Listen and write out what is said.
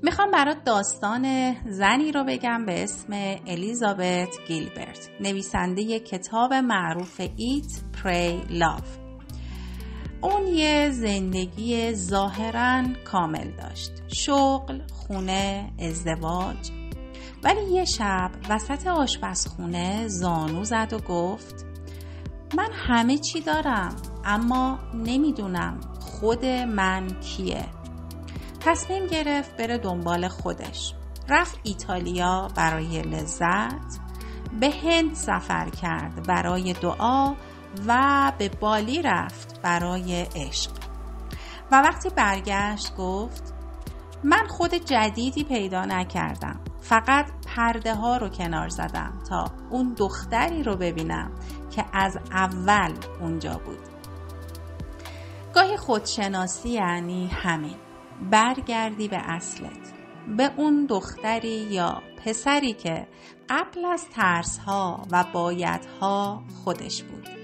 میخوام برات داستان زنی رو بگم به اسم الیزابت گیلبرت، نویسنده کتاب معروف Eat, Pray, Love. اون یه زندگی ظاهراً کامل داشت، شغل، خونه، ازدواج. ولی یه شب وسط آشپزخونه زانو زد و گفت من همه چی دارم اما نمیدونم خود من کیه. تصمیم گرفت بره دنبال خودش. رفت ایتالیا برای لذت، به هند سفر کرد برای دعا و به بالی رفت برای عشق. و وقتی برگشت گفت من خود جدیدی پیدا نکردم، فقط پرده ها رو کنار زدم تا اون دختری رو ببینم که از اول اونجا بود. گاهی خودشناسی یعنی همین، برگردی به اصلت، به اون دختری یا پسری که قبل از ترس‌ها و بایدها خودش بود.